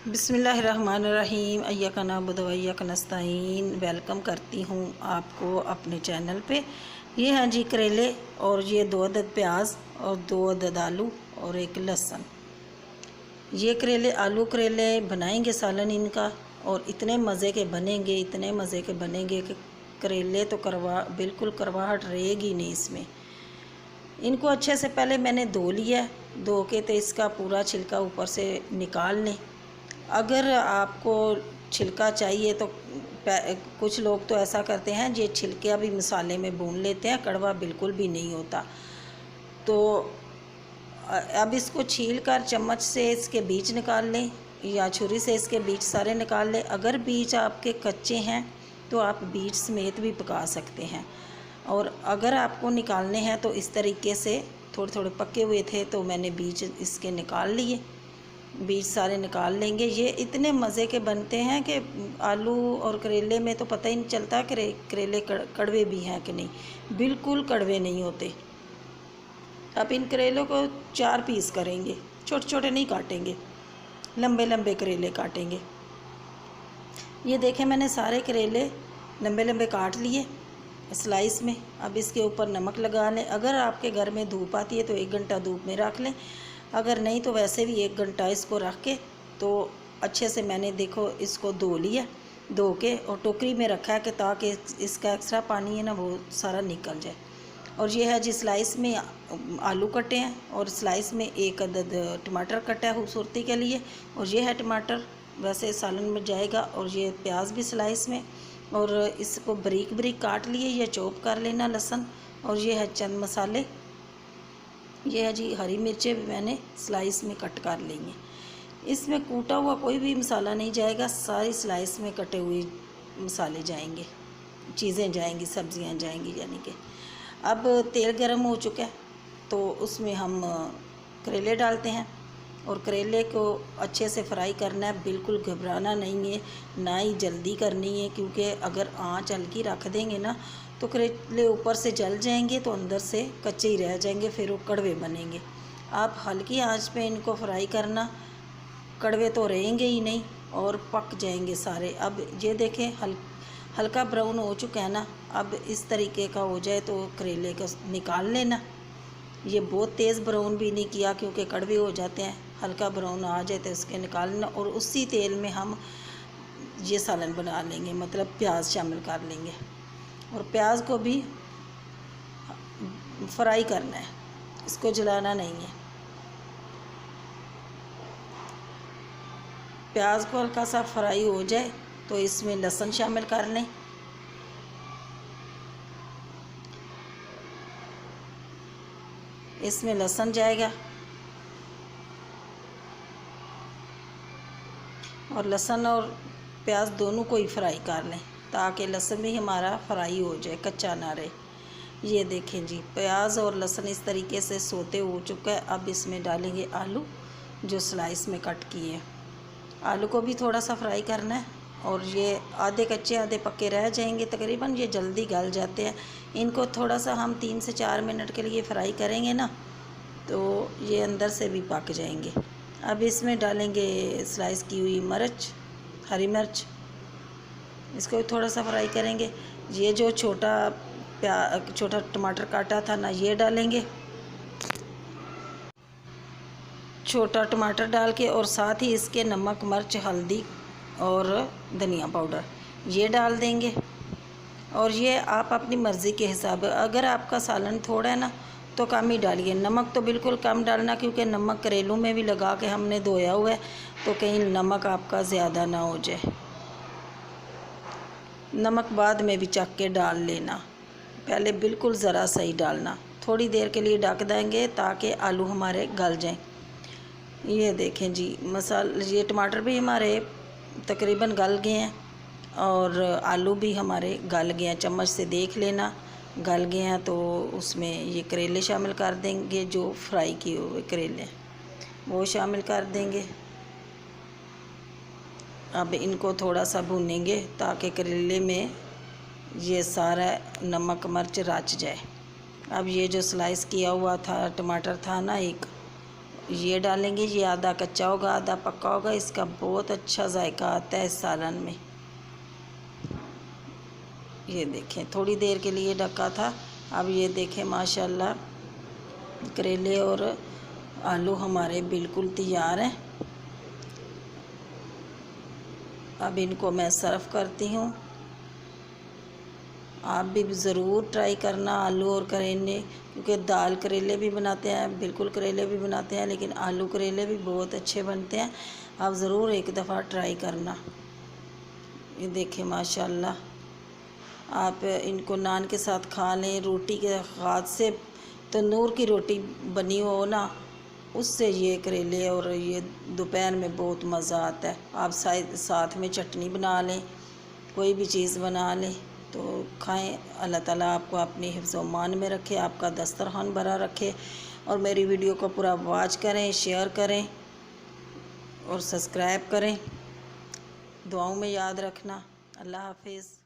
बिस्मिल्लाहिर्रहमानिर्रहीम। अय्याका नअबुदु व अय्याका नस्तईन। वेलकम करती हूँ आपको अपने चैनल पे। ये हैं जी करेले और ये 2 अदद प्याज और 2 अदद आलू और 1 लहसुन। ये करेले आलू करेले बनाएंगे सालन इनका, और इतने मज़े के बनेंगे, इतने मज़े के बनेंगे कि करेले तो बिल्कुल करवाहट रहेगी नहीं इसमें। इनको अच्छे से पहले मैंने धो लिया, धो के तो इसका पूरा छिलका ऊपर से निकाल लें। अगर आपको छिलका चाहिए तो कुछ लोग तो ऐसा करते हैं, ये छिलका भी मसाले में भून लेते हैं, कड़वा बिल्कुल भी नहीं होता। तो अब इसको छील कर चम्मच से इसके बीज निकाल लें या छुरी से इसके बीज सारे निकाल लें। अगर बीज आपके कच्चे हैं तो आप बीज समेत भी पका सकते हैं, और अगर आपको निकालने हैं तो इस तरीके से थोड़े थोड़े पके हुए थे तो मैंने बीज इसके निकाल लिए। बीज सारे निकाल लेंगे। ये इतने मज़े के बनते हैं कि आलू और करेले में तो पता ही नहीं चलता करेले कड़वे भी हैं कि नहीं, बिल्कुल कड़वे नहीं होते। अब इन करेलों को 4 पीस करेंगे, छोटे छोटे नहीं काटेंगे, लंबे लंबे करेले काटेंगे। ये देखें, मैंने सारे करेले लंबे लंबे काट लिए स्लाइस में। अब इसके ऊपर नमक लगा लें। अगर आपके घर में धूप आती है तो 1 घंटा धूप में रख लें, अगर नहीं तो वैसे भी 1 घंटा इसको रख के तो अच्छे से मैंने देखो इसको धो लिया, धो के और टोकरी में रखा है कि ताकि इसका एक्स्ट्रा पानी है ना वो सारा निकल जाए। और ये है जी स्लाइस में आलू कटे हैं, और स्लाइस में 1 अदद टमाटर कटा है खूबसूरती के लिए, और ये है टमाटर वैसे सालन में जाएगा। और ये प्याज भी स्लाइस में, और इसको बारीक बारीक काट लिए या चॉप कर लेना लहसुन। और ये है चंद मसाले, ये है जी हरी मिर्चें भी मैंने स्लाइस में कट कर लेंगे। इसमें कूटा हुआ कोई भी मसाला नहीं जाएगा, सारी स्लाइस में कटे हुए मसाले जाएंगे, चीज़ें जाएंगी, सब्जियां जाएंगी। यानी कि अब तेल गरम हो चुका है तो उसमें हम करेले डालते हैं, और करेले को अच्छे से फ्राई करना है, बिल्कुल घबराना नहीं है, ना ही जल्दी करनी है, क्योंकि अगर आंच हल्की रख देंगे ना तो करेले ऊपर से जल जाएंगे तो अंदर से कच्चे ही रह जाएंगे, फिर वो कड़वे बनेंगे। आप हल्की आंच पे इनको फ्राई करना, कड़वे तो रहेंगे ही नहीं और पक जाएंगे सारे। अब ये देखें हल्का ब्राउन हो चुका है ना, अब इस तरीके का हो जाए तो करेले को निकाल लेना। ये बहुत तेज़ ब्राउन भी नहीं किया क्योंकि कड़वे हो जाते हैं, हल्का ब्राउन आ जाए तो इसके निकालना। और उसी तेल में हम ये सालन बना लेंगे, मतलब प्याज शामिल कर लेंगे, और प्याज को भी फ्राई करना है, इसको जलाना नहीं है। प्याज को हल्का सा फ्राई हो जाए तो इसमें लहसुन शामिल कर लें। इसमें लहसुन जाएगा, और लहसुन और प्याज दोनों को ही फ्राई कर लें ताकि लहसुन भी हमारा फ्राई हो जाए, कच्चा ना रहे। ये देखें जी, प्याज और लहसुन इस तरीके से सोते हो चुका है। अब इसमें डालेंगे आलू जो स्लाइस में कट किए हैं। आलू को भी थोड़ा सा फ्राई करना है, और ये आधे कच्चे आधे पक्के रह जाएंगे तकरीबन, ये जल्दी गल जाते हैं। इनको थोड़ा सा हम 3 से 4 मिनट के लिए फ्राई करेंगे ना तो ये अंदर से भी पक जाएंगे। अब इसमें डालेंगे स्लाइस की हुई मिर्च, हरी मिर्च, इसको भी थोड़ा सा फ्राई करेंगे। ये जो छोटा टमाटर काटा था ना, ये डालेंगे, छोटा टमाटर डाल के, और साथ ही इसके नमक मिर्च हल्दी और धनिया पाउडर ये डाल देंगे। और ये आप अपनी मर्ज़ी के हिसाब, अगर आपका सालन थोड़ा है ना तो कम ही डालिए। नमक तो बिल्कुल कम डालना, क्योंकि नमक करेलों में भी लगा के हमने धोया हुआ है, तो कहीं नमक आपका ज़्यादा ना हो जाए। नमक बाद में भी चख के डाल लेना, पहले बिल्कुल ज़रा सही डालना। थोड़ी देर के लिए ढक देंगे ताकि आलू हमारे गल जाएं। ये देखें जी ये टमाटर भी हमारे तकरीबन गल गए हैं, और आलू भी हमारे गल गए हैं। चम्मच से देख लेना गल गए हैं तो उसमें ये करेले शामिल कर देंगे, जो फ्राई किए हुए करेले वो शामिल कर देंगे। अब इनको थोड़ा सा भूनेंगे ताकि करेले में ये सारा नमक मिर्च रच जाए। अब ये जो स्लाइस किया हुआ था टमाटर था ना एक, ये डालेंगे। ये आधा कच्चा होगा आधा पक्का होगा। इसका बहुत अच्छा जायका आता है इस सालन में। ये देखें, थोड़ी देर के लिए ढका था। अब ये देखें माशाल्लाह करेले और आलू हमारे बिल्कुल तैयार हैं। अब इनको मैं सर्व करती हूँ। आप भी ज़रूर ट्राई करना आलू और करेले, क्योंकि दाल करेले भी बनाते हैं, बिल्कुल करेले भी बनाते हैं, लेकिन आलू करेले भी बहुत अच्छे बनते हैं। आप ज़रूर एक दफ़ा ट्राई करना। ये देखें माशाल्लाह, आप इनको नान के साथ खा लें, रोटी के हाथ से तंदूर की रोटी बनी हो ना, उससे ये करेले और ये दोपहर में बहुत मज़ा आता है। आप साथ में चटनी बना लें, कोई भी चीज़ बना लें तो खाएं। अल्लाह ताला आपको अपनी हिफ्ज़ व मान में रखे, आपका दस्तरखान भरा रखे। और मेरी वीडियो को पूरा वॉच करें, शेयर करें और सब्सक्राइब करें। दुआओं में याद रखना। अल्लाह हाफिज़।